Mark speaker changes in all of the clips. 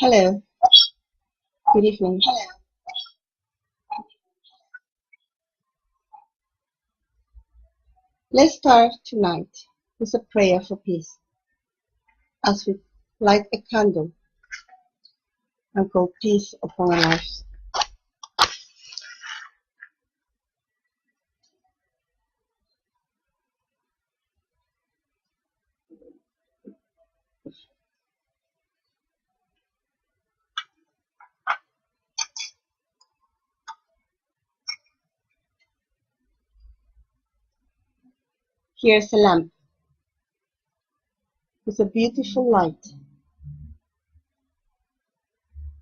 Speaker 1: Hello, good evening. Let's start tonight with a prayer for peace as we light a candle and call peace upon our lives. Here's a lamp with a beautiful light,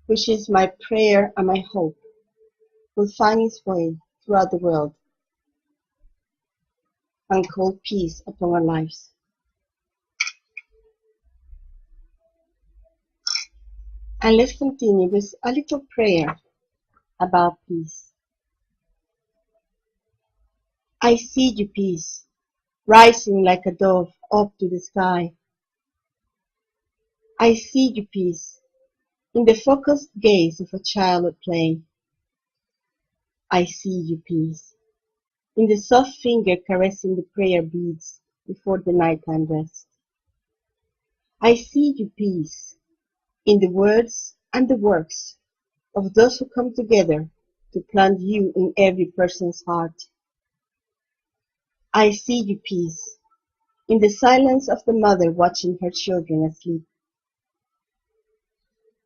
Speaker 1: which is my prayer and my hope will find its way throughout the world and call peace upon our lives. And let's continue with a little prayer about peace. I see you, peace, rising like a dove up to the sky. I see you, peace, in the focused gaze of a child at play. I see you, peace, in the soft finger caressing the prayer beads before the nighttime rest. I see you, peace, in the words and the works of those who come together to plant you in every person's heart. I see you, peace, in the silence of the mother watching her children asleep.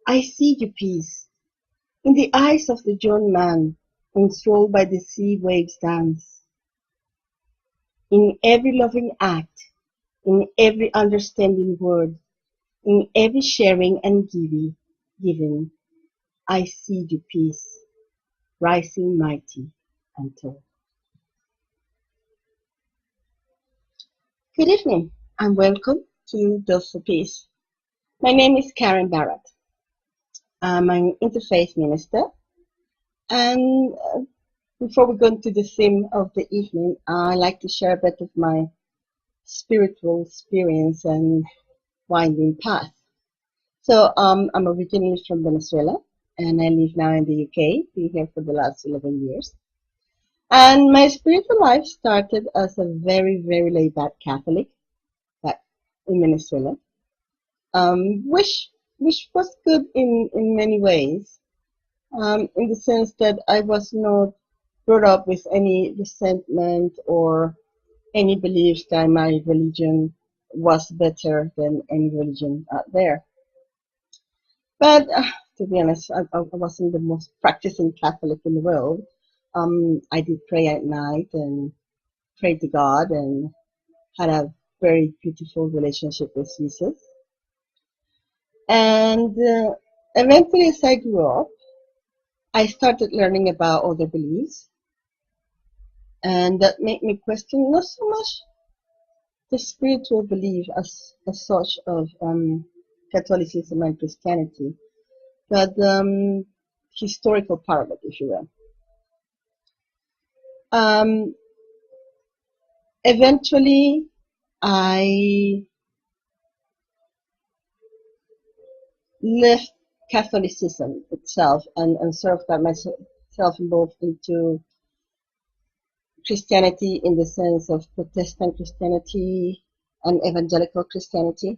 Speaker 1: I see you, peace, in the eyes of the young man enthralled by the sea waves' dance. In every loving act, in every understanding word, in every sharing and giving, I see you, peace, rising mighty and tall. Good evening and welcome to Dose for Peace. My name is Karem Barratt. I'm an Interfaith Minister, and before we go into the theme of the evening, I like to share a bit of my spiritual experience and winding path. So I'm originally from Venezuela, and I live now in the UK, been here for the last 11 years. And my spiritual life started as a very, very laid-back Catholic back in Venezuela, which was good in many ways, in the sense that I was not brought up with any resentment or any beliefs that my religion was better than any religion out there. But to be honest, I wasn't the most practicing Catholic in the world. I did pray at night and prayed to God and had a very beautiful relationship with Jesus. And eventually, as I grew up, I started learning about other beliefs. And that made me question not so much the spiritual belief as such of Catholicism and Christianity, but historical part of it, if you will. Eventually, I left Catholicism itself and sort of got myself involved into Christianity in the sense of Protestant Christianity and evangelical Christianity.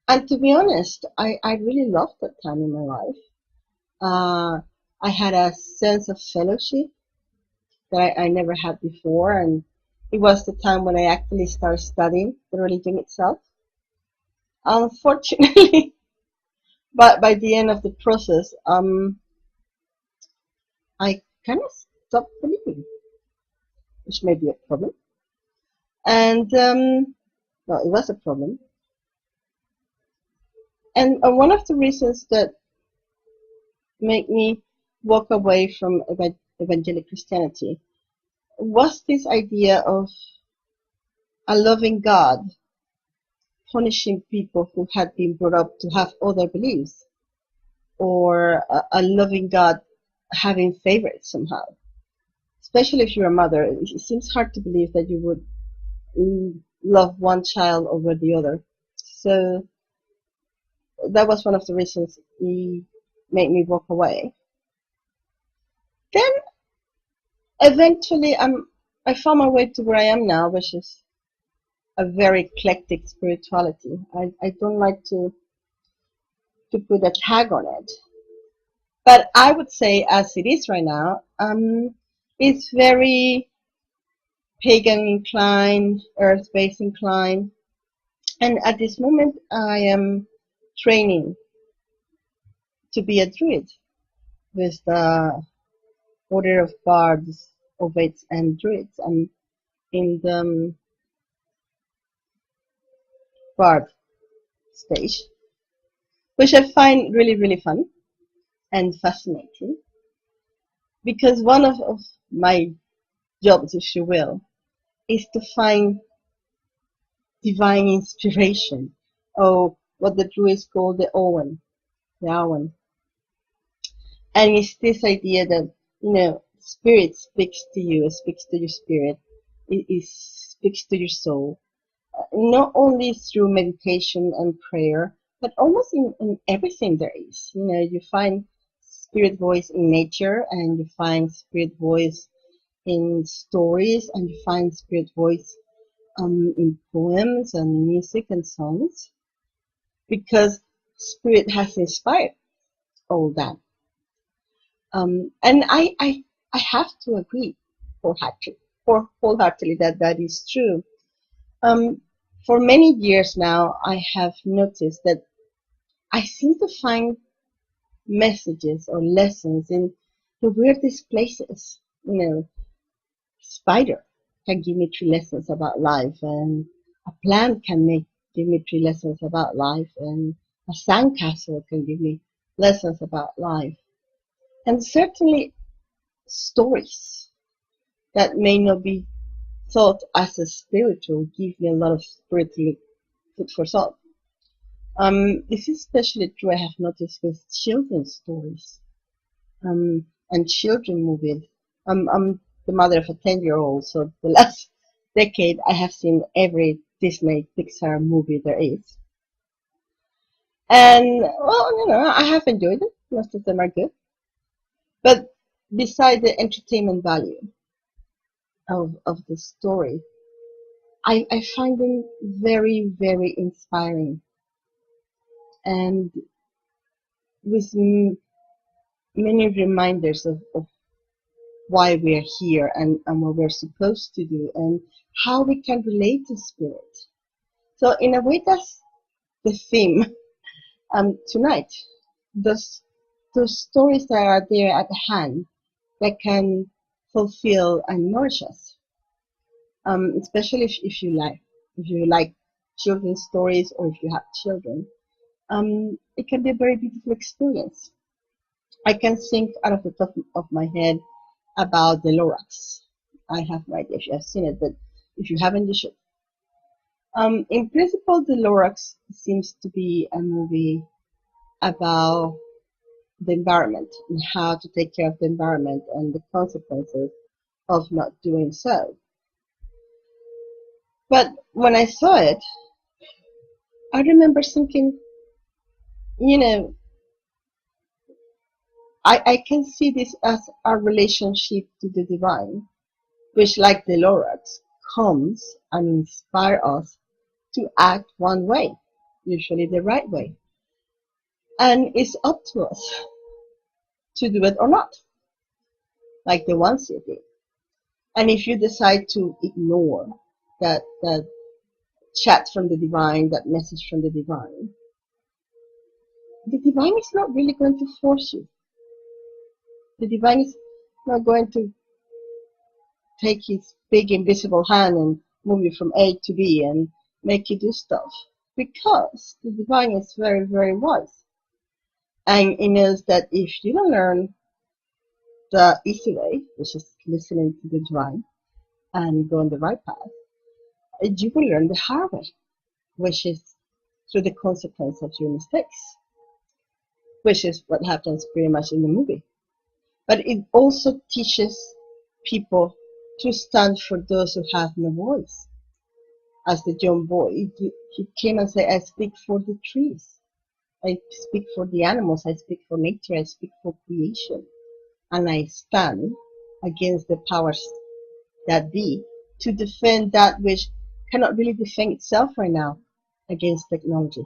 Speaker 1: And to be honest, I really loved that time in my life. I had a sense of fellowship that I never had before, and it was the time when I actually started studying the religion itself. Unfortunately, but by the end of the process, I kind of stopped believing, which may be a problem. And well, it was a problem. And one of the reasons that made me walk away from evangelical Christianity was this idea of a loving God punishing people who had been brought up to have other beliefs, or a loving God having favorites somehow. Especially if you're a mother, it seems hard to believe that you would love one child over the other. So that was one of the reasons he made me walk away. Then eventually I found my way to where I am now, which is a very eclectic spirituality. I don't like to put a tag on it. But I would say, as it is right now, it's very pagan inclined, earth-based inclined. And at this moment, I am training to be a druid with the Order of Bards, Ovates, and Druids. I'm in the Bard stage, which I find really, really fun and fascinating, because one of my jobs, if you will, is to find divine inspiration, or what the Druids call the Owen, the Awen. And it's this idea that, spirit speaks to you, speaks to your spirit, it speaks to your soul, not only through meditation and prayer, but almost in everything there is. You find spirit voice in nature, and you find spirit voice in stories, and you find spirit voice in poems and music and songs, because spirit has inspired all that. And I have to agree wholeheartedly that is true. For many years now, I have noticed that I seem to find messages or lessons in the weirdest places. Spider can give me 3 lessons about life, and a plant can give me 3 lessons about life, and a sandcastle can give me lessons about life. And certainly stories that may not be thought as a spiritual give me a lot of spiritual food for thought. This is especially true, I have noticed, with children's stories and children movies. I'm the mother of a 10-year-old, so the last decade I have seen every Disney Pixar movie there is. And, well, I have enjoyed it. Most of them are good. But beside the entertainment value of the story, I find them very, very inspiring, and with many reminders of why we are here, and what we're supposed to do, and how we can relate to spirit. So in a way, that's the theme tonight. Those stories that are there at hand that can fulfill and nourish us. Especially if you like children's stories, or if you have children, it can be a very beautiful experience. I can think out of the top of my head about the Lorax. I have no idea if you have seen it, but if you haven't, you should. In principle, the Lorax seems to be a movie about the environment and how to take care of the environment and the consequences of not doing so. But when I saw it, I remember thinking, I can see this as our relationship to the divine, which, like the Lorax, comes and inspires us to act one way, usually the right way. And it's up to us to do it or not, like the ones you did. And if you decide to ignore that chat from the divine, that message from the divine is not really going to force you. The divine is not going to take his big invisible hand and move you from A to B and make you do stuff, because the divine is very, very wise. And it knows that if you don't learn the easy way, which is listening to the divine and go on the right path, you will learn the hard way, which is through the consequence of your mistakes, which is what happens pretty much in the movie. But it also teaches people to stand for those who have no voice. As the young boy, he came and said, I speak for the trees. I speak for the animals, I speak for nature, I speak for creation, and I stand against the powers that be to defend that which cannot really defend itself right now against technology.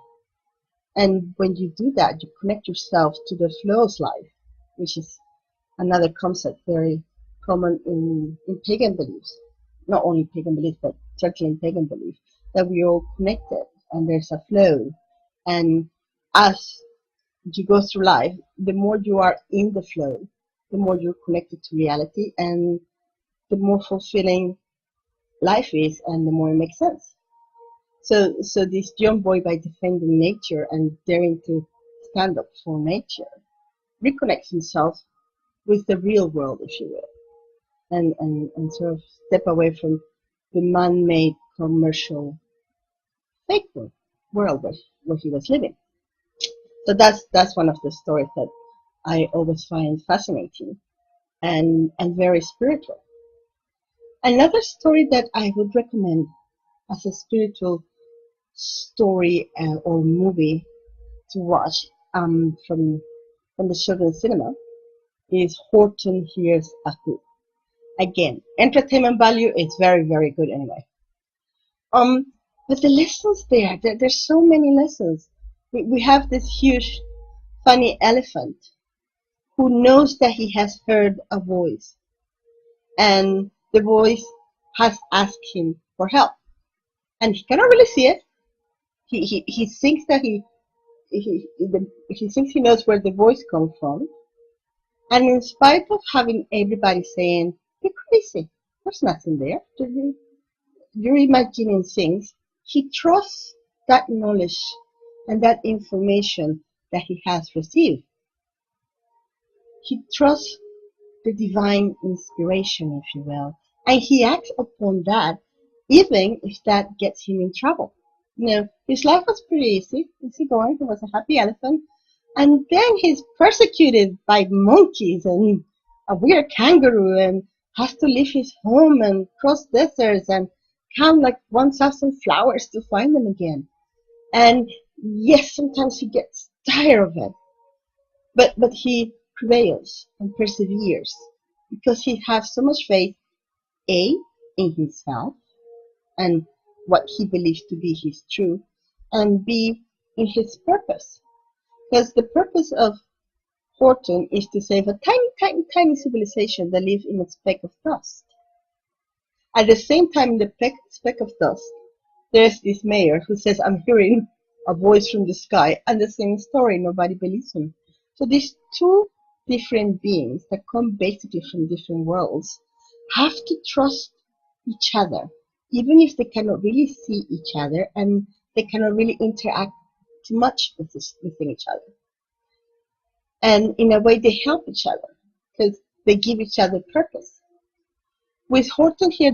Speaker 1: And when you do that, you connect yourself to the flow of life, which is another concept very common in pagan beliefs. Not only pagan beliefs, but certainly in pagan belief, that we are all connected and there's a flow. And as you go through life, the more you are in the flow, the more you're connected to reality, and the more fulfilling life is, and the more it makes sense. So this young boy, by defending nature and daring to stand up for nature, reconnects himself with the real world, if you will, and sort of step away from the man-made commercial fake world where he was living. So that's one of the stories that I always find fascinating and very spiritual. Another story that I would recommend as a spiritual story or movie to watch from the children's cinema is Horton Hears a Who. Again, entertainment value is very, very good anyway. But the lessons there's so many lessons. We have this huge, funny elephant who knows that he has heard a voice, and the voice has asked him for help, and he cannot really see it. He thinks that he thinks he knows where the voice comes from, and in spite of having everybody saying, "You're crazy, there's nothing there, you're imagining things," he trusts that knowledge and that information that he has received. He trusts the divine inspiration, if you will, and he acts upon that, even if that gets him in trouble. You know, his life was pretty easy going. He was a happy elephant, and then he's persecuted by monkeys and a weird kangaroo, and has to leave his home and cross deserts and count like 1,000 flowers to find them again. And yes, sometimes he gets tired of it, but he prevails and perseveres because he has so much faith, A, in himself and what he believes to be his truth, and B, in his purpose. Because the purpose of Horton is to save a tiny, tiny, tiny civilization that lives in a speck of dust. At the same time, in the speck of dust, there's this mayor who says, "I'm hearing a voice from the sky," and the same story, nobody believes him. So these two different beings that come basically from different worlds have to trust each other, even if they cannot really see each other and they cannot really interact too much within each other. And in a way, they help each other because they give each other purpose. With Horton here,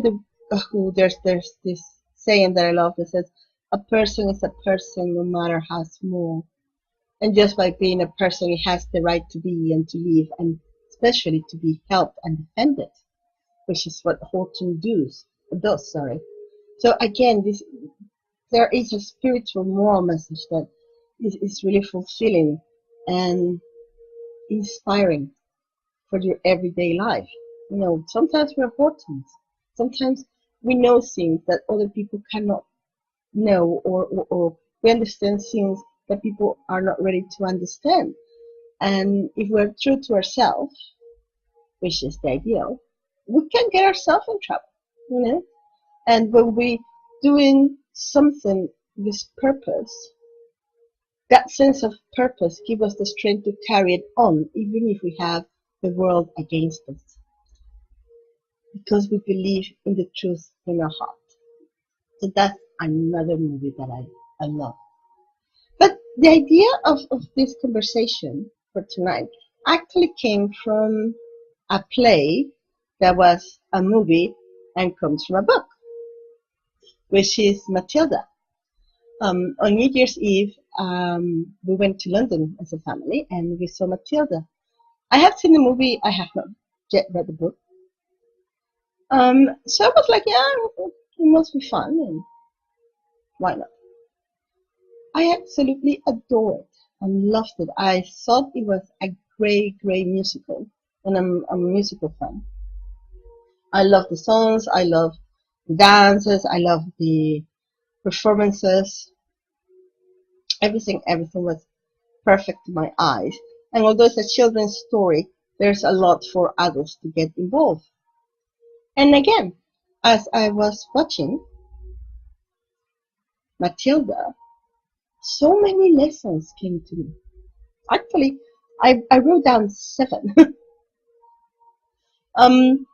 Speaker 1: there's this saying that I love that says, "A person is a person no matter how small. And just by being a person, he has the right to be and to live, and especially to be helped and defended," which is what Horton does. So again, there is a spiritual moral message that is really fulfilling and inspiring for your everyday life. You know, sometimes we're Hortons. Sometimes we know things that other people cannot know, or we understand things that people are not ready to understand. And if we're true to ourselves, which is the ideal, we can get ourselves in trouble, you know. And when we doing something with purpose, that sense of purpose gives us the strength to carry it on, even if we have the world against us, because we believe in the truth in our heart. So that's another movie that I love. But the idea of this conversation for tonight actually came from a play that was a movie and comes from a book, which is Matilda. On New Year's Eve, we went to London as a family and we saw Matilda. I have seen the movie, I have not yet read the book. So I was like, yeah, it must be fun, and why not? I absolutely adore it. and loved it. I thought it was a great musical, and I'm a musical fan. I love the songs, I love the dances, I love the performances. Everything was perfect to my eyes. And although it's a children's story, there's a lot for adults to get involved. And again, as I was watching Matilda, so many lessons came to me. Actually, I wrote down 7. um,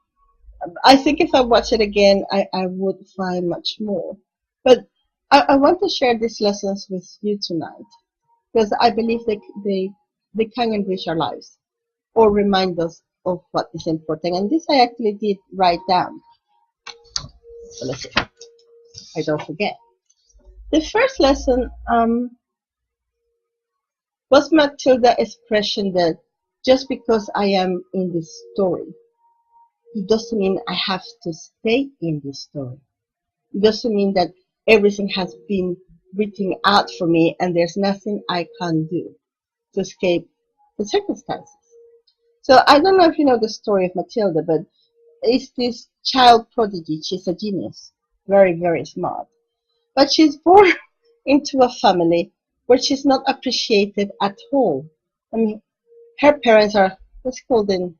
Speaker 1: I think if I watch it again, I would find much more. But I want to share these lessons with you tonight because I believe they can enrich our lives or remind us of what is important. And this I actually did write down. So let's see, I don't forget. The first lesson was Matilda's expression that just because I am in this story, it doesn't mean I have to stay in this story. It doesn't mean that everything has been written out for me and there's nothing I can do to escape the circumstances. So I don't know if you know the story of Matilda, but it's this child prodigy. She's a genius, very smart. But she's born into a family where she's not appreciated at all. I mean, her parents are, let's call them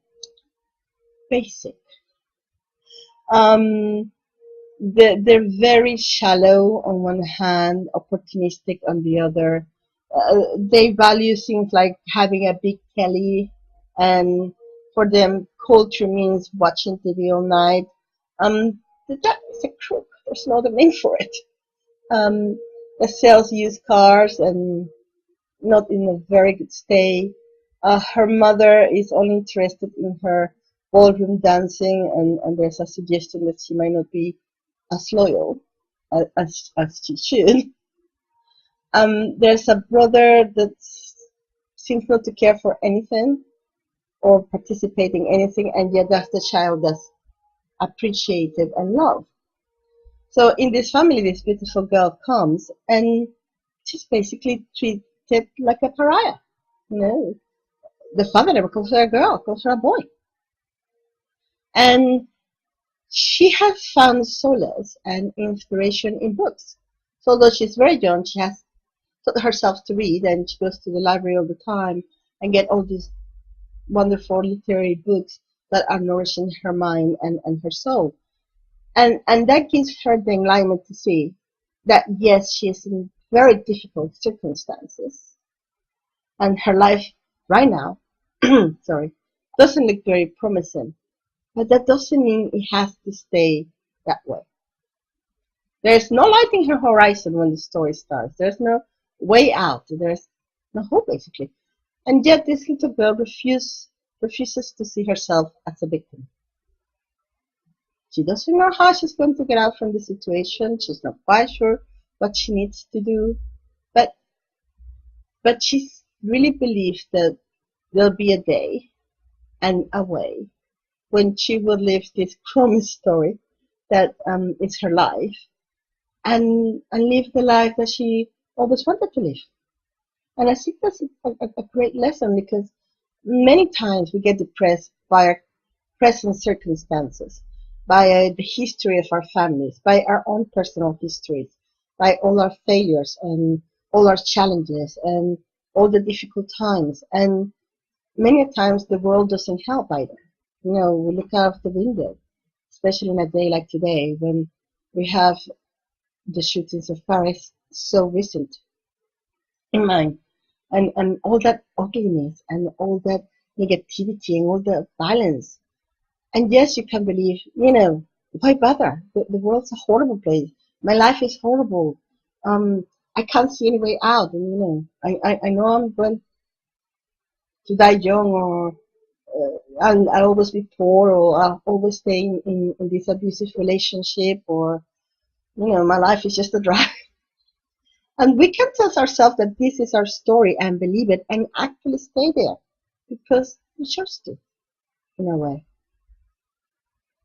Speaker 1: basic. They're very shallow on one hand, opportunistic on the other. They value things like having a big telly, and for them, culture means watching TV all night. That is a crook. There's no other name for it. That sells used cars and not in a very good state. Her mother is only interested in her ballroom dancing, and there's a suggestion that she might not be as loyal as she should. There's a brother that seems not to care for anything or participate in anything, and yet that's the child that's appreciated and loved. So in this family, this beautiful girl comes, and she's basically treated like a pariah. You know, the father never calls her a girl, calls her a boy. And she has found solace and inspiration in books. So although she's very young, she has taught herself to read, and she goes to the library all the time and get all these wonderful literary books that are nourishing her mind and her soul. And that gives her the enlightenment to see that yes, she is in very difficult circumstances, and her life right now, sorry, doesn't look very promising. But that doesn't mean it has to stay that way. There's no light in her horizon when the story starts. There's no way out. There's no hope, basically. And yet this little girl refuses to see herself as a victim. She doesn't know how she's going to get out from the situation. She's not quite sure what she needs to do. But she really believes that there'll be a day and a way when she will live this promised story that is her life, and live the life that she always wanted to live. And I think that's a great lesson, because many times we get depressed by our present circumstances, by the history of our families, by our own personal histories, by all our failures and all our challenges and all the difficult times. And many times the world doesn't help either. You know, we look out of the window, especially in a day like today when we have the shootings of Paris so recent in mind, and all that ugliness and all that negativity and all the violence. And yes, you can believe, you know, why bother? The world's a horrible place. My life is horrible. I can't see any way out. And, you know, I know I'm going to die young, or I'll always be poor, or I'll always stay in this abusive relationship, or, you know, my life is just a drag. And we can tell ourselves that this is our story and believe it and actually stay there because we chose to, in a way.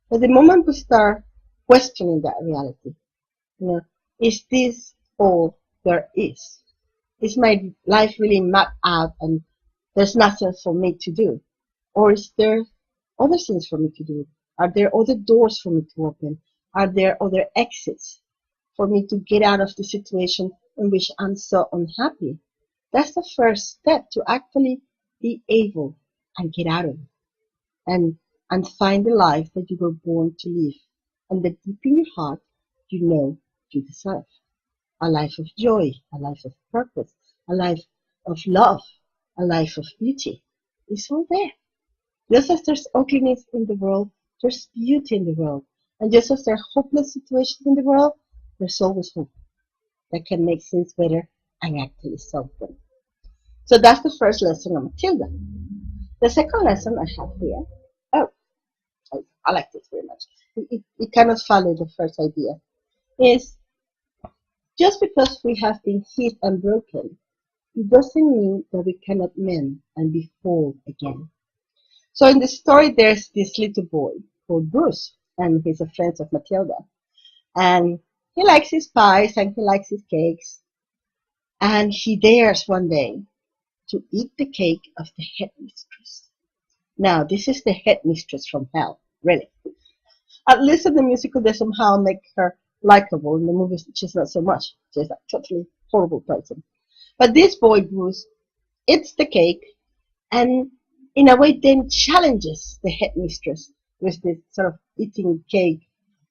Speaker 1: But the moment we start questioning that reality, you know, is this all there is? Is my life really mapped out and there's nothing for me to do? Or is there other things for me to do? Are there other doors for me to open? Are there other exits for me to get out of the situation in which I'm so unhappy? That's the first step, to actually be able and get out of it and find the life that you were born to live and that deep in your heart you know you deserve. A life of joy, a life of purpose, a life of love, a life of beauty. It's all there. Just as there's ugliness in the world, there's beauty in the world. And just as there are hopeless situations in the world, there's always hope that can make things better and actually solve them. So that's the first lesson on Matilda. The second lesson I have here, oh, I like this very much. It cannot follow the first idea, is just because we have been hit and broken, it doesn't mean that we cannot mend and be whole again. So in the story, there's this little boy called Bruce, and he's a friend of Matilda. And he likes his pies and he likes his cakes. And he dares one day to eat the cake of the headmistress. Now, this is the headmistress from hell, really. At least in the musical, they somehow make her likable. In the movies, she's not so much. She's a totally horrible person. But this boy, Bruce, eats the cake and in a way then challenges the headmistress with this sort of eating cake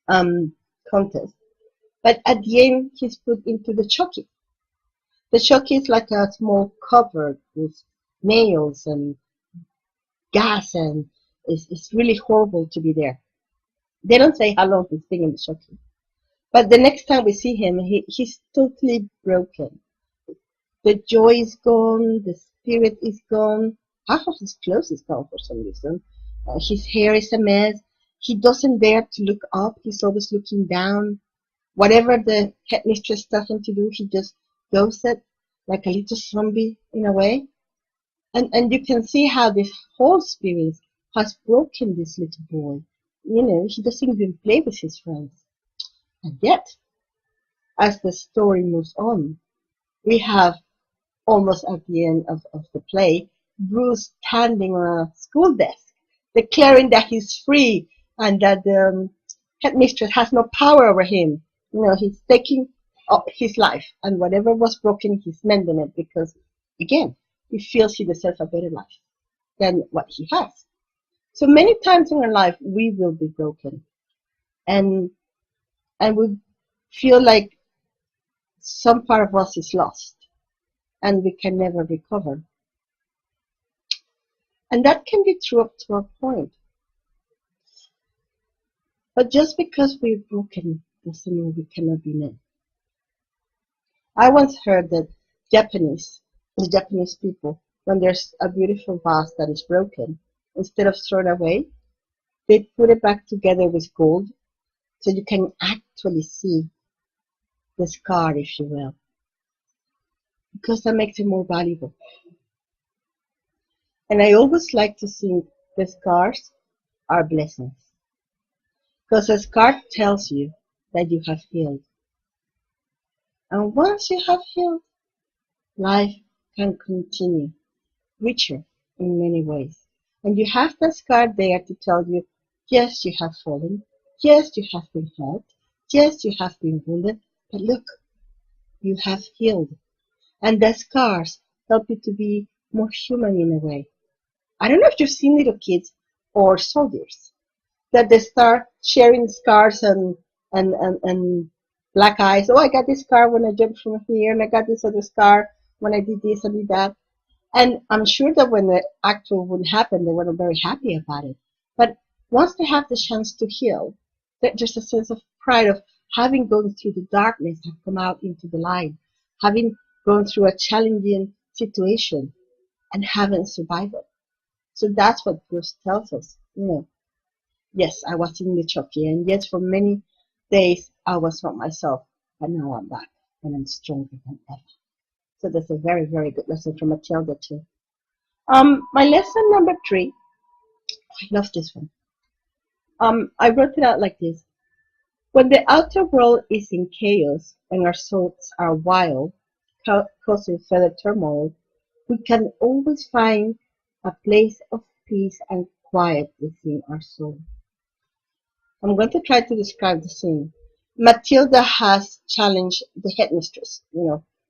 Speaker 1: contest. But at the end, he's put into the chucky. The chucky is like a small cupboard with nails and gas, and it's really horrible to be there. They don't say how long he's been in the chucky. But the next time we see him, he's totally broken. The joy is gone, the spirit is gone, half of his clothes is gone for some reason. His hair is a mess. He doesn't dare to look up. He's always looking down. Whatever the headmistress tells him to do, he just goes it like a little zombie in a way. And you can see how this whole spirit has broken this little boy. You know, he doesn't even play with his friends. And yet, as the story moves on, we have almost at the end of the play, Bruce standing on a school desk, declaring that he's free and that the headmistress has no power over him. You know, he's taking up his life, and whatever was broken, he's mending it because, again, he feels he deserves a better life than what he has. So many times in our life, we will be broken, and we feel like some part of us is lost, and we can never recover. And that can be true up to a point. But just because we're broken doesn't mean we cannot be mended. I once heard that the Japanese people, when there's a beautiful vase that is broken, instead of throwing it away, they put it back together with gold so you can actually see the scar, if you will, because that makes it more valuable. And I always like to think the scars are blessings, because a scar tells you that you have healed. And once you have healed, life can continue, richer in many ways. And you have the scar there to tell you, yes, you have fallen, yes, you have been hurt, yes, you have been wounded, but look, you have healed. And the scars help you to be more human in a way. I don't know if you've seen little kids or soldiers that they start sharing scars and black eyes. Oh, I got this scar when I jumped from here, and I got this other scar when I did this and did that. And I'm sure that when the actual would happen, they weren't very happy about it. But once they have the chance to heal, there's a sense of pride of having gone through the darkness and come out into the light, having gone through a challenging situation and having survived it. So that's what Bruce tells us. You know, yes, I was in the chucky, and yes, for many days I was not myself, but now I'm back and I'm stronger than ever. So that's a very, very good lesson from Matilda too. My lesson number 3, I love this one. I wrote it out like this. When the outer world is in chaos and our thoughts are wild, causing further turmoil, we can always find a place of peace and quiet within our soul. I'm going to try to describe the scene. Matilda has challenged the headmistress.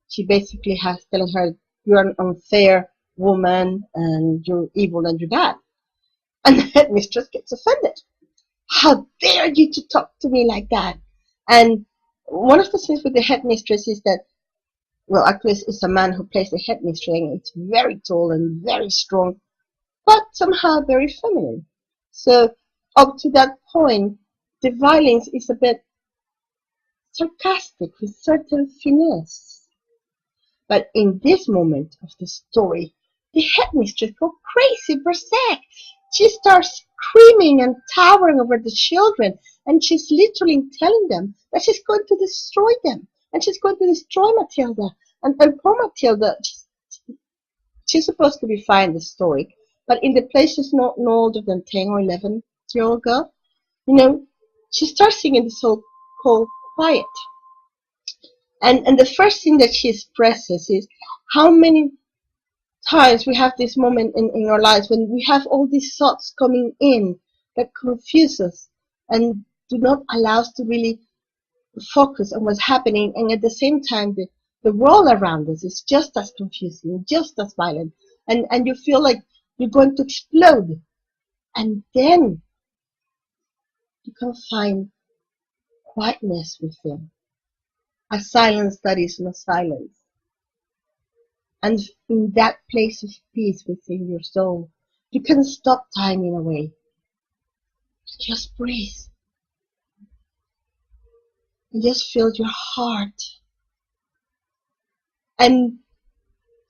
Speaker 1: She basically has telling her, "You're an unfair woman and you're evil and you're bad." And the headmistress gets offended. "How dare you to talk to me like that?" And one of the things with the headmistress is that, well, actually it's a man who plays the headmistress, and it's very tall and very strong, but somehow very feminine. So up to that point, the violence is a bit sarcastic with certain finesse. But in this moment of the story, the headmistress goes crazy, berserk. She starts screaming and towering over the children, and she's literally telling them that she's going to destroy them, and she's going to destroy Matilda. And poor Matilda, she's supposed to be fine in the story, but in the place she's not no older than 10 or 11-year-old girl, she starts singing this song called Quiet. And the first thing that she expresses is how many times we have this moment in our lives when we have all these thoughts coming in that confuse us and do not allow us to really focus on what's happening, and at the same time the world around us is just as confusing, just as violent, and you feel like you're going to explode. And then you can find quietness within, a silence that is no silence. And in that place of peace within your soul, you can stop time in a way. Just breathe. And just feel your heart. And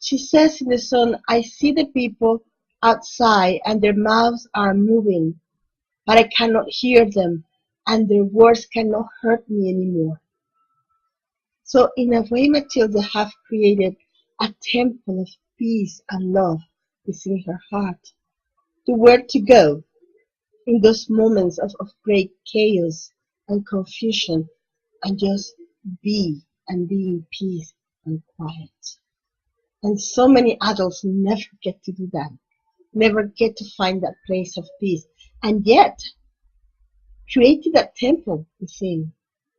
Speaker 1: she says in the song, "I see the people outside and their mouths are moving, but I cannot hear them, and their words cannot hurt me anymore." So in a way, Matilda have created a temple of peace and love within her heart. To where to go in those moments of great chaos and confusion, and just be and be in peace and quiet. And so many adults never get to do that, never get to find that place of peace. And yet, creating that temple within,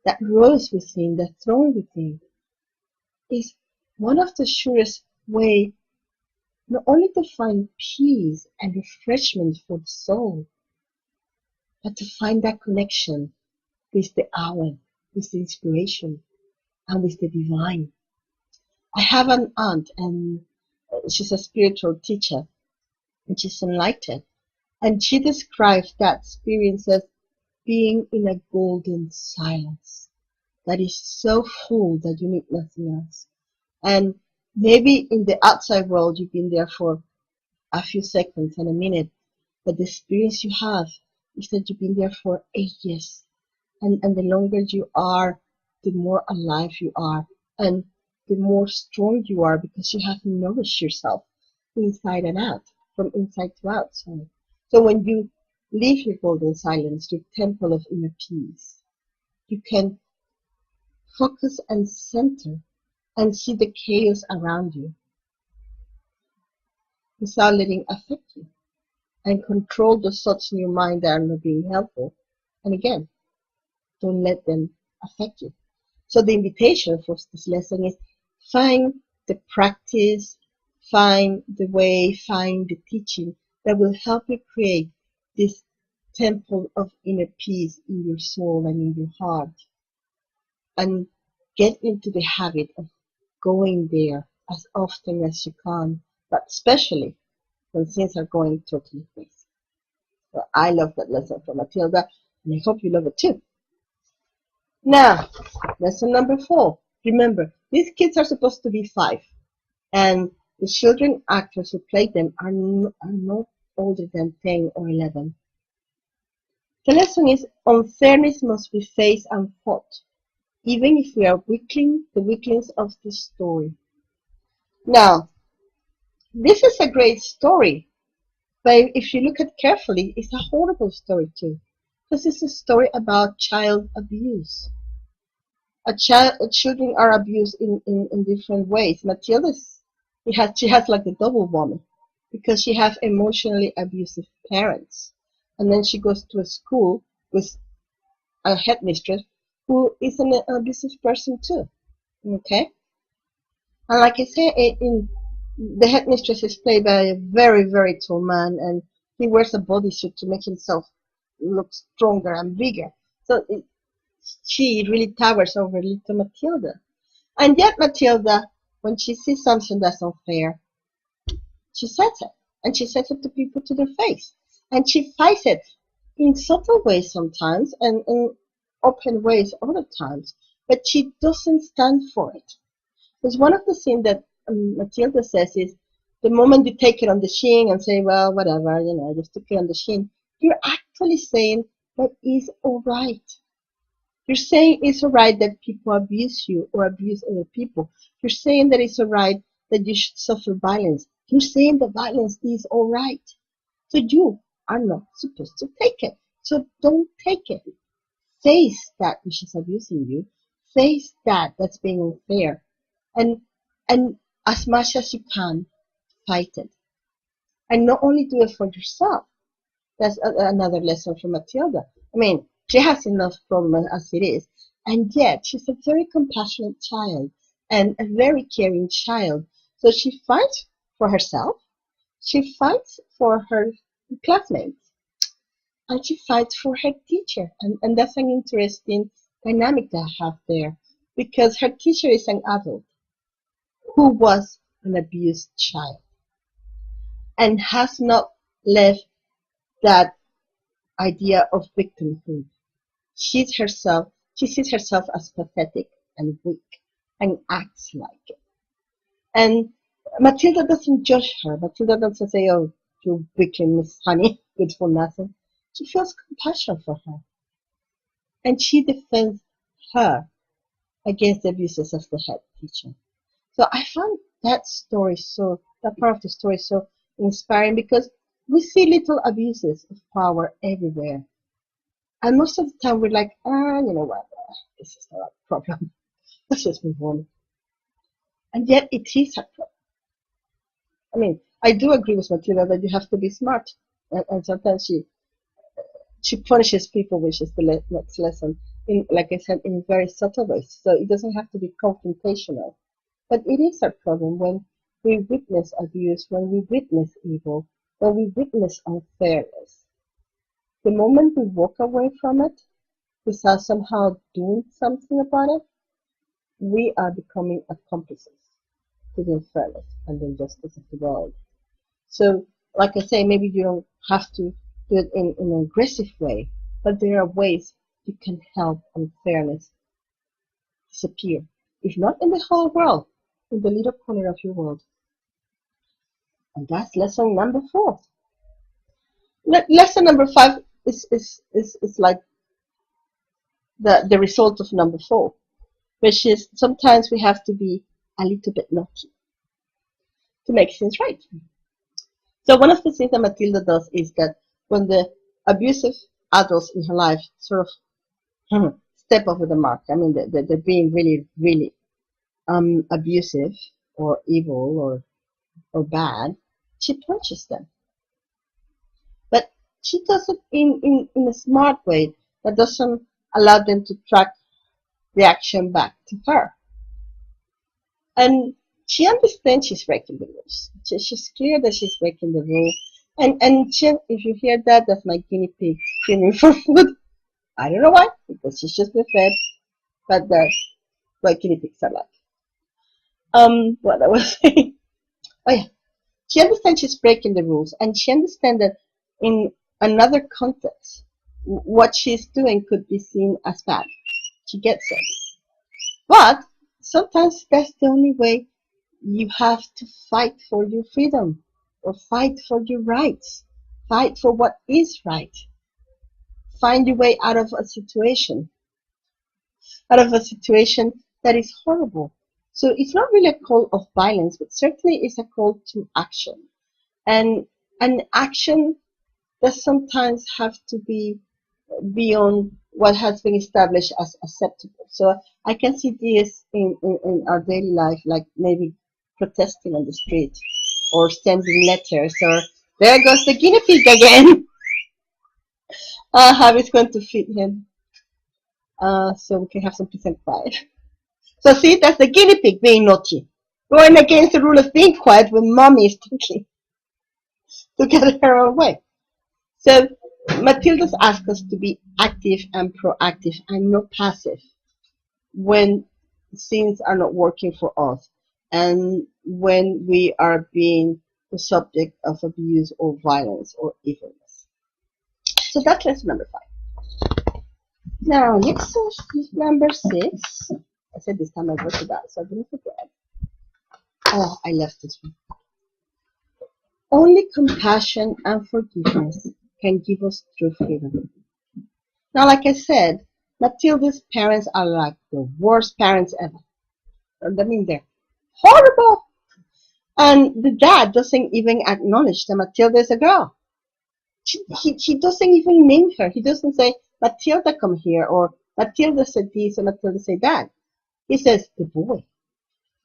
Speaker 1: that rose within, that throne within, is one of the surest way not only to find peace and refreshment for the soul, but to find that connection with the hour, with the inspiration, and with the divine. I have an aunt, and she's a spiritual teacher, and she's enlightened, and she describes that experience as being in a golden silence that is so full that you need nothing else. And maybe in the outside world you've been there for a few seconds and a minute, but the experience you have is that you've been there for ages. And the longer you are, the more alive you are, and the more strong you are, because you have nourished yourself inside and out, from inside to outside. So when you leave your golden silence, your temple of inner peace, you can focus and center and see the chaos around you without letting it affect you, and control the thoughts in your mind that are not being helpful. And again, don't let them affect you. So the invitation for this lesson is find the practice, find the way, find the teaching that will help you create this temple of inner peace in your soul and in your heart. And get into the habit of going there as often as you can, but especially when things are going totally crazy. So I love that lesson from Matilda, and I hope you love it too. Now, lesson number 4. Remember, these kids are supposed to be 5, and the children actors who play them are not older than 10 or 11. The lesson is, unfairness must be faced and fought, even if we are the weaklings of the story. Now, this is a great story, but if you look at it carefully, it's a horrible story too, because it's a story about child abuse. children are abused in different ways. She has like a double whammy because she has emotionally abusive parents, and then she goes to a school with a headmistress who is an abusive person too. Okay, and like I say, the headmistress is played by a very, very tall man, and he wears a bodysuit to make himself look stronger and bigger. So she really towers over little Matilda. And yet Matilda, when she sees something that's unfair, she says it. And she says it to people to their face. And she fights it in subtle ways sometimes and in open ways other times. But she doesn't stand for it. Because one of the things that Matilda says is, the moment you take it on the chin and say, well, whatever, I just took it on the chin, you're actually saying that is all right. You're saying it's all right that people abuse you or abuse other people. You're saying that it's all right that you should suffer violence. You're saying that violence is all right. So you are not supposed to take it. So don't take it. Face that which is abusing you. Face that that's being unfair. And as much as you can, fight it. And not only do it for yourself. That's another lesson from Matilda. I mean, she has enough problems as it is, and yet she's a very compassionate child and a very caring child. So she fights for herself, she fights for her classmates, and she fights for her teacher. And that's an interesting dynamic that I have there, because her teacher is an adult who was an abused child and has not left that idea of victimhood. She sees herself as pathetic and weak and acts like it. And Matilda doesn't judge her. Matilda doesn't say, oh, you weakling Miss Honey, good for nothing. She feels compassion for her. And she defends her against the abuses of the head teacher. So I found that part of the story so inspiring, because we see little abuses of power everywhere. And most of the time we're like, you know what, this is not a problem. Let's just move on. And yet it is a problem. I mean, I do agree with Matilda that you have to be smart. And sometimes she punishes people, which is the next lesson, like I said, in very subtle ways. So it doesn't have to be confrontational. But it is a problem when we witness abuse, when we witness evil, when we witness unfairness. The moment we walk away from it without somehow doing something about it, we are becoming accomplices to the unfairness and the injustice of the world. So, like I say, maybe you don't have to do it in an aggressive way, but there are ways you can help unfairness disappear. If not in the whole world, in the little corner of your world. And that's lesson number 4. Lesson number 5 is like the result of number 4, which is sometimes we have to be a little bit naughty to make things right. So one of the things that Matilda does is that when the abusive adults in her life sort of step over the mark, I mean, they're being really, really abusive or evil or bad, she punches them. But she does it in a smart way that doesn't allow them to track the action back to her. And she understands she's breaking the rules. She's clear that she's breaking the rules. And she, if you hear that, that's my guinea pig screaming for food. I don't know why, because she's just been fed. But that's what guinea pigs are like. What I was saying. Oh yeah. She understands she's breaking the rules, and she understands that in another context, what she's doing could be seen as bad. She gets it. But sometimes that's the only way you have to fight for your freedom, or fight for your rights, fight for what is right. Find your way out of a situation that is horrible. So it's not really a call of violence, but certainly it's a call to action. And an action that sometimes have to be beyond what has been established as acceptable. So I can see this in our daily life, like maybe protesting on the street or sending letters, or there goes the guinea pig again. How it's going to feed him, so we can have some peace and quiet. So see, that's the guinea pig being naughty, going against the rule of being quiet when mommy is talking to get her own way. So Matilda's asked us to be active and proactive and not passive when things are not working for us and when we are being the subject of abuse or violence or evilness. So that's lesson number 5. Now, next is number 6. I said this time I wrote it down, so I didn't forget. Oh, I left this one. Only compassion and forgiveness can give us true freedom. Now, like I said, Matilda's parents are like the worst parents ever. I mean, they're horrible. And the dad doesn't even acknowledge that Matilda is a girl. He doesn't even name her. He doesn't say, Matilda, come here, or Matilda said this, or Matilda said that. He says, the boy.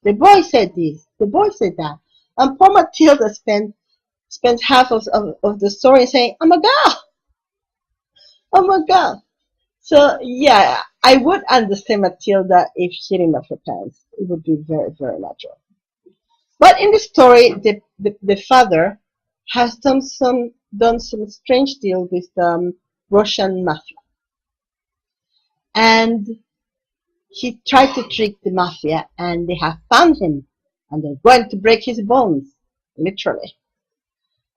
Speaker 1: The boy said this. The boy said that. And poor Matilda spends half of the story saying, I'm a girl. I'm a girl. So, yeah, I would understand Matilda if she didn't love her parents. It would be very, very natural. But in the story, the father has done some strange deal with the Russian mafia. And he tried to trick the mafia, and they have found him. And they're going to break his bones, literally.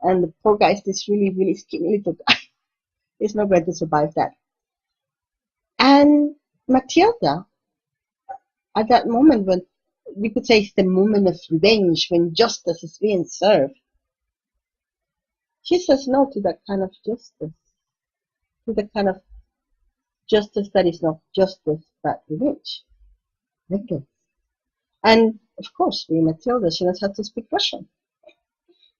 Speaker 1: And the poor guy is this really, really skinny little guy. He's not going to survive that. And Matilda, at that moment when we could say it's the moment of revenge, when justice is being served, she says no to that kind of justice, to the kind of justice that is not justice but revenge. Vengeance. And of course, being Matilda, she knows how to speak Russian.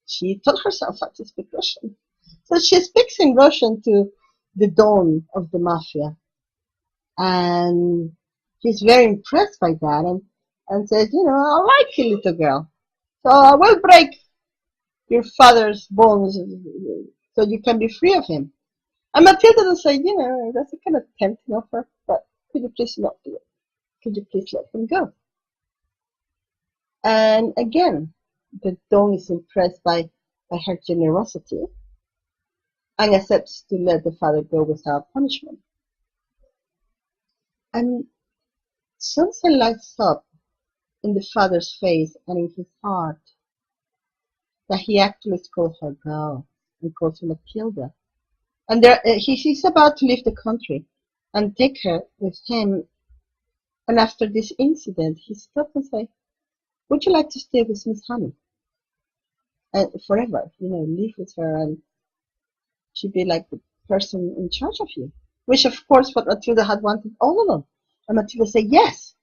Speaker 1: She taught herself how to speak Russian. So she speaks in Russian to the Don of the mafia. And he's very impressed by that and says, you know, I like you, little girl. So I will break your father's bones so you can be free of him. And Matilda will say, you know, that's a kind of tempting offer, but could you please not do it? Could you please let him go? And again, the Don is impressed by her generosity and accepts to let the father go without punishment. And something lights up in the father's face and in his heart that he actually calls her girl and calls her Matilda. And he's about to leave the country and take her with him. And after this incident, he stopped and said, would you like to stay with Miss Honey? And forever, you know, live with her and she'd be like the person in charge of you. Which, of course, what Matilda had wanted all along. And Matilda said, yes.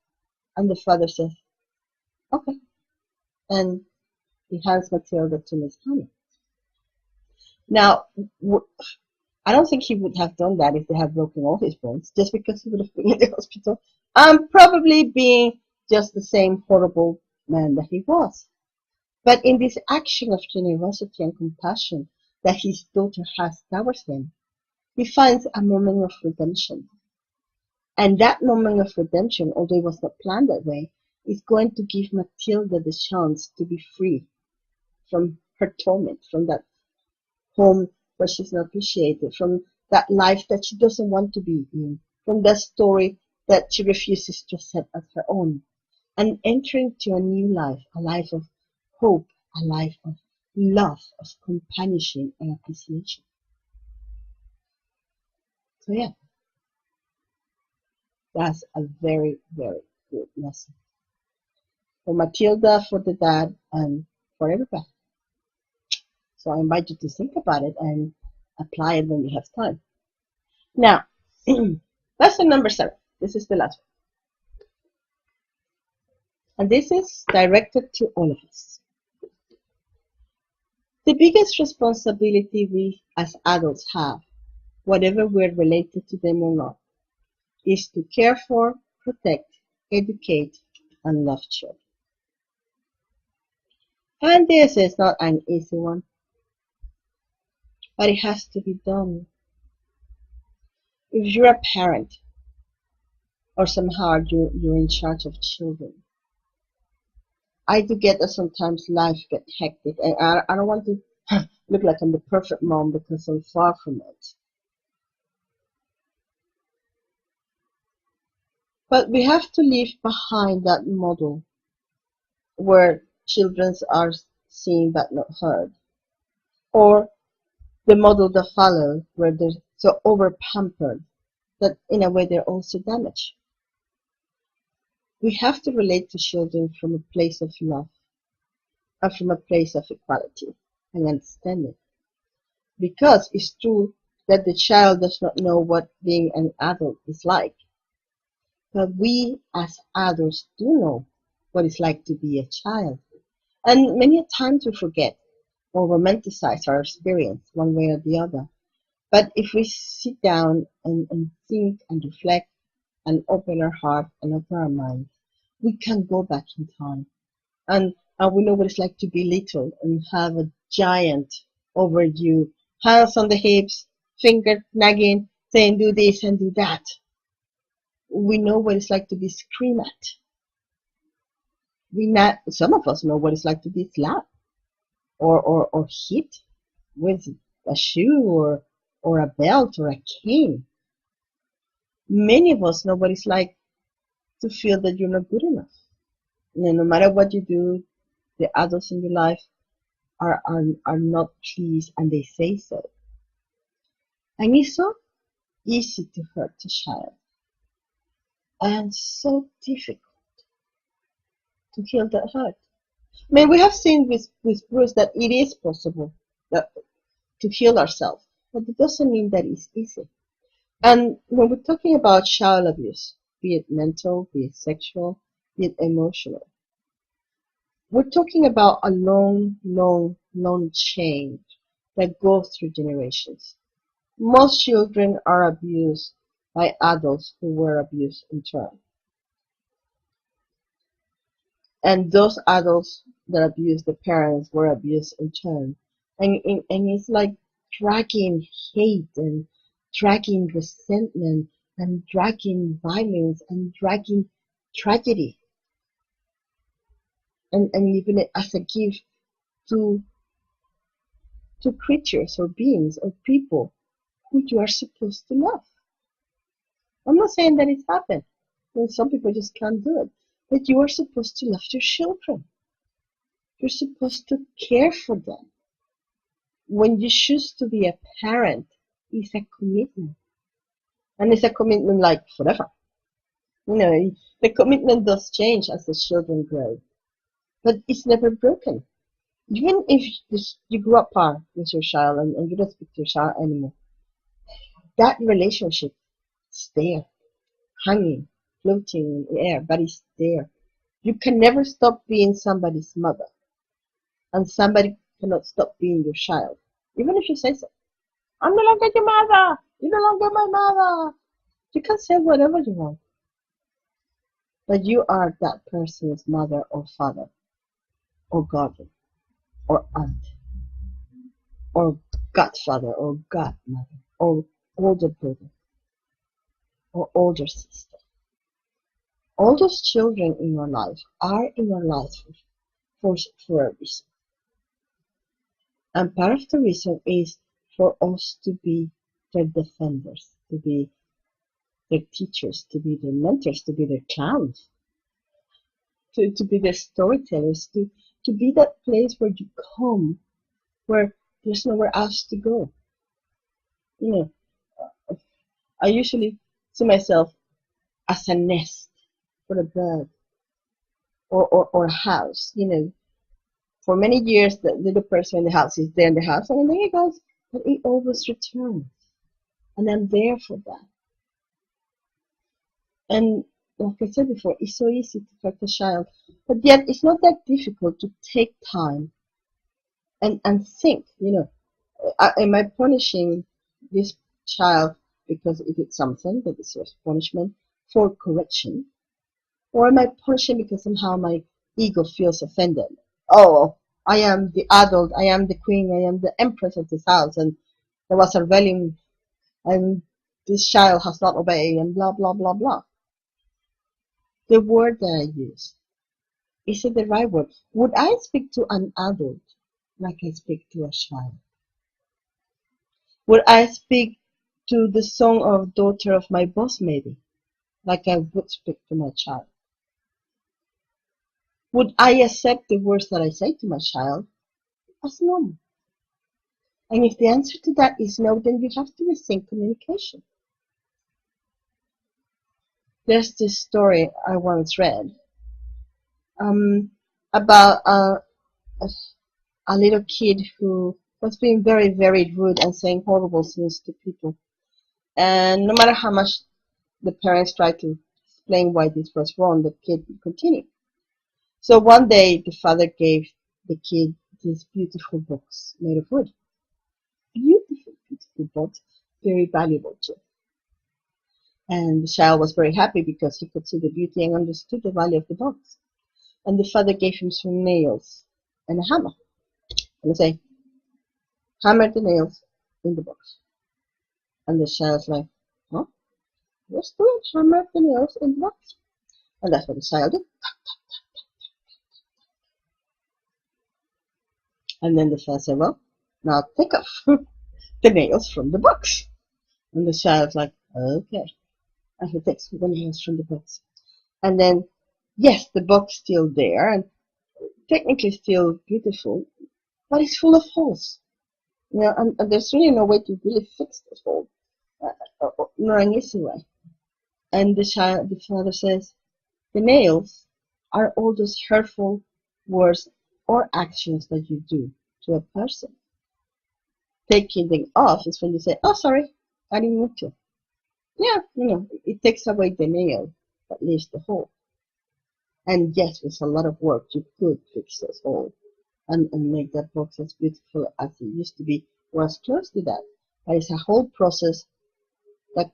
Speaker 1: And the father says, okay. And he hands Matilda to Miss Honey. Now, I don't think he would have done that if they had broken all his bones, just because he would have been in the hospital. And probably being just the same horrible man that he was. But in this action of generosity and compassion that his daughter has towards him, he finds a moment of redemption. And that moment of redemption, although it was not planned that way, is going to give Matilda the chance to be free from her torment, from that home where she's not appreciated, from that life that she doesn't want to be in, from that story that she refuses to accept as her own, and enter into a new life, a life of hope, a life of love, of companionship and appreciation. So yeah, that's a very, very good lesson. For Matilda, for the dad, and for everybody. So I invite you to think about it and apply it when you have time. Now, lesson number 7. This is the last one. And this is directed to all of us. The biggest responsibility we as adults have, whatever we're related to them or not, is to care for, protect, educate, and love children. And this is not an easy one, but it has to be done. If you're a parent, or somehow you're in charge of children, I do get that sometimes life gets hectic, and I don't want to look like I'm the perfect mom because I'm far from it. But we have to leave behind that model where children are seen but not heard, or the model that follows where they're so over pampered that in a way they're also damaged. We have to relate to children from a place of love and from a place of equality and understanding. Because it's true that the child does not know what being an adult is like. But we as adults do know what it's like to be a child. And many times we forget or romanticize our experience one way or the other. But if we sit down and think and reflect and open our heart and open our mind, we can go back in time. And we know what it's like to be little and have a giant over you, hands on the hips, finger nagging, saying do this and do that. We know what it's like to be screamed at. Some of us know what it's like to be slapped or hit with a shoe or a belt or a cane. Many of us know what it's like to feel that you're not good enough. No matter what you do, the adults in your life are not pleased, and they say so. And it's so easy to hurt a child and so difficult to heal that hurt. I mean, we have seen with Bruce that it is possible to heal ourselves, but it doesn't mean that it's easy. And when we're talking about child abuse, be it mental, be it sexual, be it emotional, we're talking about a long, long, long chain that goes through generations. Most children are abused by adults who were abused in turn. And those adults that abused the parents were abused in turn. And it's like dragging hate and dragging resentment and dragging violence and dragging tragedy and leaving it as a gift to creatures or beings or people who you are supposed to love. I'm not saying that it's happened. And some people just can't do it. But you are supposed to love your children. You're supposed to care for them. When you choose to be a parent, it's a commitment. And it's a commitment like forever. You know, the commitment does change as the children grow. But it's never broken. Even if you grew up with your child and you don't speak to your child anymore, that relationship is there, hanging, floating in the air, but it's there. You can never stop being somebody's mother, and somebody cannot stop being your child, even if you say so. I'm no longer your mother. You're no longer my mother. You can say whatever you want, but you are that person's mother or father, or guardian, or aunt, or godfather, or godmother, or older brother, or older sister. All those children in your life are in your life for a reason. And part of the reason is for us to be their defenders, to be their teachers, to be their mentors, to be their clowns, to be their storytellers, to be that place where you come, where there's nowhere else to go. You know, I usually see myself as a nest for a bird or a house. You know, for many years the little person in the house is there in the house, and then it goes, but it always returns, and I'm there for that. And like I said before, it's so easy to hurt a child, but yet it's not that difficult to take time and think, you know, am I punishing this child because it did something that deserves punishment for correction? Or am I punishing because somehow my ego feels offended? Oh, I am the adult, I am the queen, I am the empress of this house, and there was a rebellion, and this child has not obeyed, and blah, blah, blah, blah. The word that I use, is it the right word? Would I speak to an adult like I speak to a child? Would I speak to the son or daughter of my boss maybe, like I would speak to my child? Would I accept the words that I say to my child as normal? And if the answer to that is no, then you have to rethink communication. There's this story I once read about a little kid who was being very, very rude and saying horrible things to people. And no matter how much the parents tried to explain why this was wrong, the kid would continue. So one day the father gave the kid this beautiful box made of wood. Beautiful, beautiful box, very valuable too. And the child was very happy because he could see the beauty and understood the value of the box. And the father gave him some nails and a hammer. And he said, hammer the nails in the box. And the child's like, huh? Let's do it, hammer the nails in the box. And that's what the child did. And then the father said, well, now take off the nails from the box. And the child's like, okay. And he takes the nails from the box. And then, yes, the box still there, and technically still beautiful, but it's full of holes. You know, and there's really no way to really fix this hole, nor an easy way. And the father says, the nails are all those hurtful words or actions that you do to a person. Taking them off is when you say, oh, sorry, I didn't mean to. Yeah, you know, it takes away the nail, but leaves the hole. And yes, with a lot of work, you could fix this hole and make that box as beautiful as it used to be, or as close to that. But it's a whole process that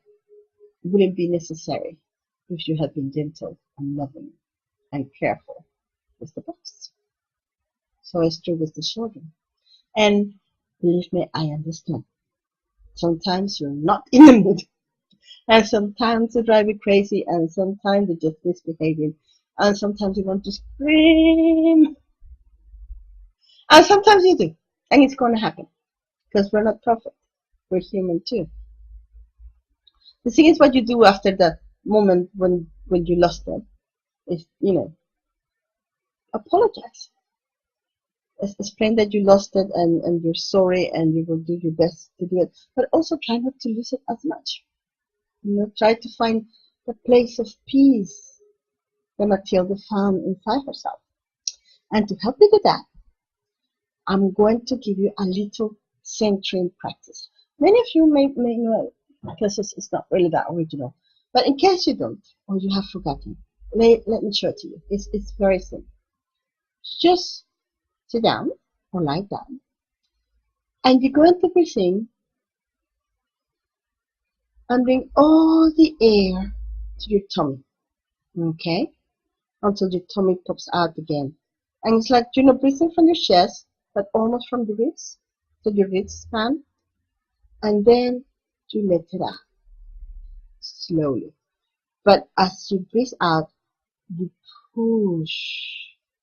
Speaker 1: wouldn't be necessary if you had been gentle and loving and careful with the box. So it's true with the children. And believe me, I understand. Sometimes you're not in the mood, and sometimes they drive you crazy, and sometimes they're just misbehaving, and sometimes you want to scream, and sometimes you do, and it's going to happen because we're not perfect. We're human too. The thing is, what you do after the moment when you lost them is, you know, apologize. Explain that you lost it and you're sorry and you will do your best to do it. But also try not to lose it as much. You know, try to find the place of peace that Matilda found inside herself. And to help you do that, I'm going to give you a little centering practice. Many of you may know it because it's not really that original. But in case you don't, or you have forgotten, let me show it to you. It's very simple. Just sit down or lie down, and you're going to breathe in and bring all the air to your tummy, okay? Until your tummy pops out again. And it's like, you know, breathing from your chest, but almost from the ribs, to your ribs span, and then you let it out slowly. But as you breathe out, you push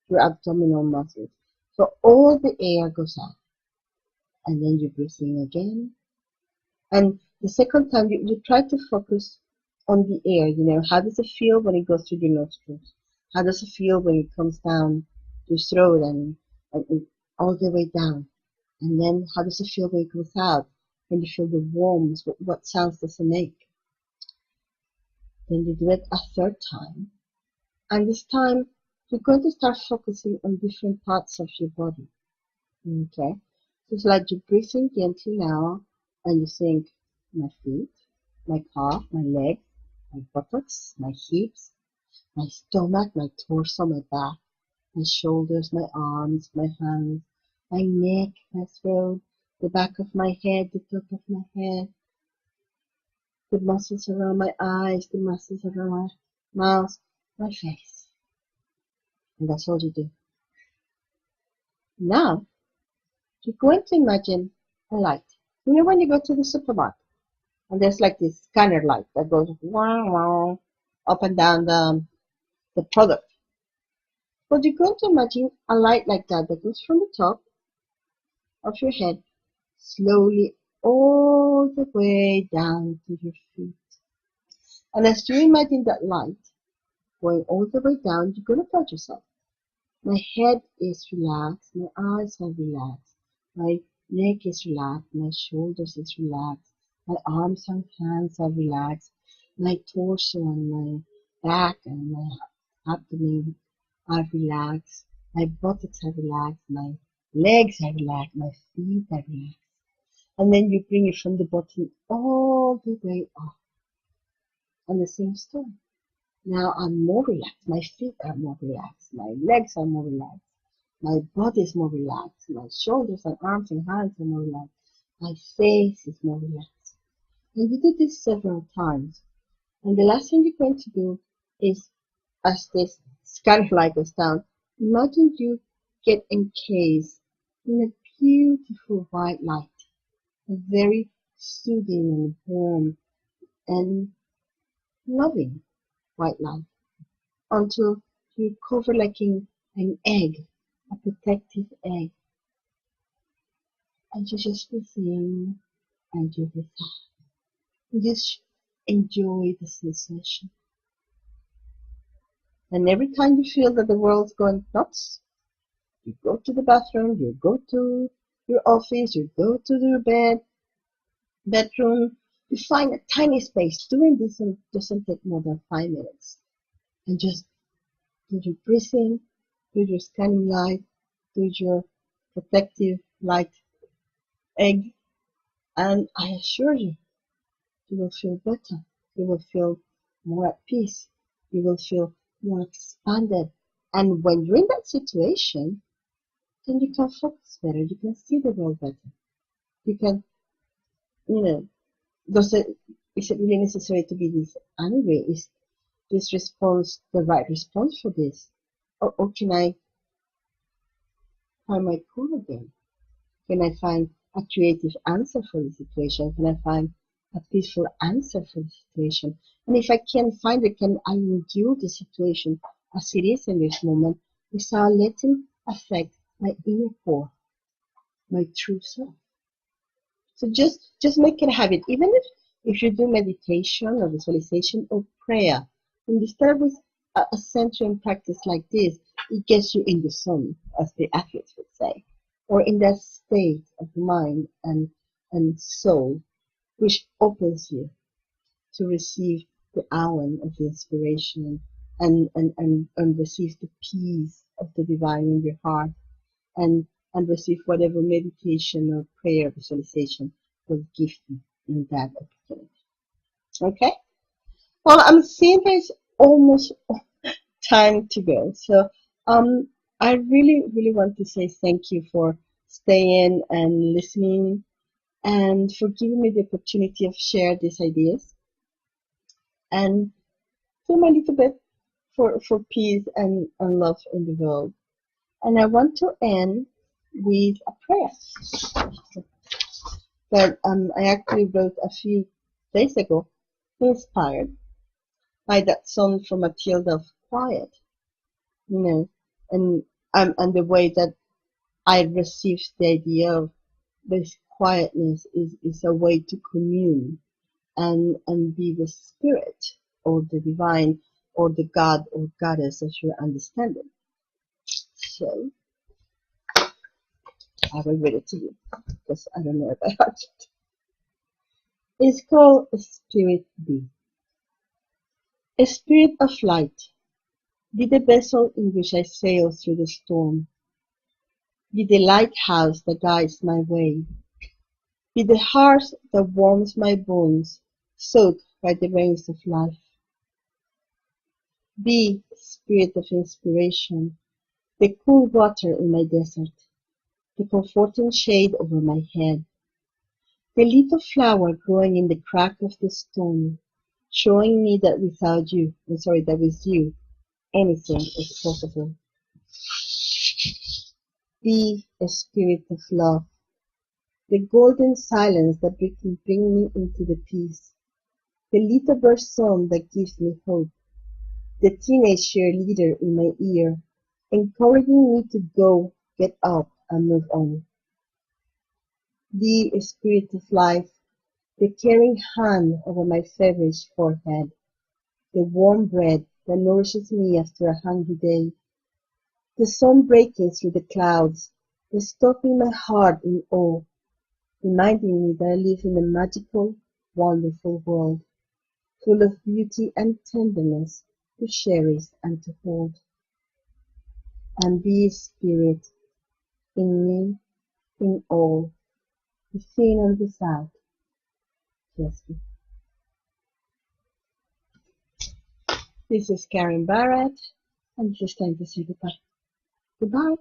Speaker 1: your abdominal muscles. So all the air goes out. And then you breathe in again. And the second time, you try to focus on the air. You know, how does it feel when it goes through your nostrils? How does it feel when it comes down your throat and all the way down? And then how does it feel when it goes out? When you feel the warmth, what sounds does it make? Then you do it a third time. And this time, you're going to start focusing on different parts of your body. Okay? So it's like you're breathing gently now, and you think, my feet, my calf, my legs, my buttocks, my hips, my stomach, my torso, my back, my shoulders, my arms, my hands, my neck, my throat, the back of my head, the top of my head, the muscles around my eyes, the muscles around my mouth, my face. And that's all you do. Now, you're going to imagine a light. You know when you go to the supermarket and there's like this scanner light that goes wow, wow, up and down the product. But you're going to imagine a light like that that goes from the top of your head slowly all the way down to your feet. And as you imagine that light going all the way down, you're going to touch yourself. My head is relaxed, my eyes are relaxed, my neck is relaxed, my shoulders is relaxed, my arms and hands are relaxed, my torso and my back and my abdomen are relaxed, my buttocks are relaxed, my legs are relaxed, my feet are relaxed. And then you bring it from the bottom all the way up. And the same story. Now I'm more relaxed, my feet are more relaxed, my legs are more relaxed, my body is more relaxed, my shoulders and arms and hands are more relaxed, my face is more relaxed. And you do this several times. And the last thing you're going to do is, as this scan light goes down, imagine you get encased in a beautiful white light, a very soothing and warm and loving white light, until you cover like in an egg, a protective egg. And you just breathe in and you breathe out. You just enjoy the sensation. And every time you feel that the world's going nuts, you go to the bathroom, you go to your office, you go to your bedroom, you find a tiny space. Doing this doesn't take more than 5 minutes. And just do your breathing, do your scanning light, do your protective light egg, and I assure you, you will feel better. You will feel more at peace. You will feel more expanded. And when you're in that situation, then you can focus better. You can see the world better. You can, is it really necessary to be this angry? Is this response the right response for this? Or can I find my cool again? Can I find a creative answer for the situation? Can I find a peaceful answer for the situation? And if I can find it, can I endure the situation as it is in this moment without letting affect my inner core, my true self? So just make it a habit. Even if you do meditation or visualization or prayer, when you start with a centering practice like this, it gets you in the zone, as the athletes would say, or in that state of mind and soul, which opens you to receive the hour of the inspiration and receive the peace of the divine in your heart and receive whatever meditation or prayer visualization will give you in that opportunity. Okay? Well, I'm seeing there's almost time to go. So I really, really want to say thank you for staying and listening and for giving me the opportunity of share these ideas and do my little bit for peace and love in the world. And I want to end with a prayer that I actually wrote a few days ago, inspired by that song from Matilda of Quiet, and the way that I received the idea of this quietness is a way to commune and be with spirit or the divine or the God or goddess as you understand it. So I will read it to you because I don't know if I have it. It's called Spirit Be. A spirit of light, be the vessel in which I sail through the storm. Be the lighthouse that guides my way. Be the heart that warms my bones, soaked by the rains of life. Be, spirit of inspiration, the cool water in my desert, the comforting shade over my head, The little flower growing in the crack of the stone, showing me that without you, that with you, anything is possible. Be a spirit of love, the golden silence that can bring me into the peace, the little bird song that gives me hope, the teenage cheerleader in my ear, encouraging me to go, get up, and move on. Be a spirit of life, the caring hand over my feverish forehead, the warm bread that nourishes me after a hungry day, the sun breaking through the clouds, the stopping my heart in awe, reminding me that I live in a magical, wonderful world, full of beauty and tenderness to cherish and to hold. And be a spirit in me, in all, within and without. Yes. This is Karem Barratt, and it's time to say goodbye. Goodbye.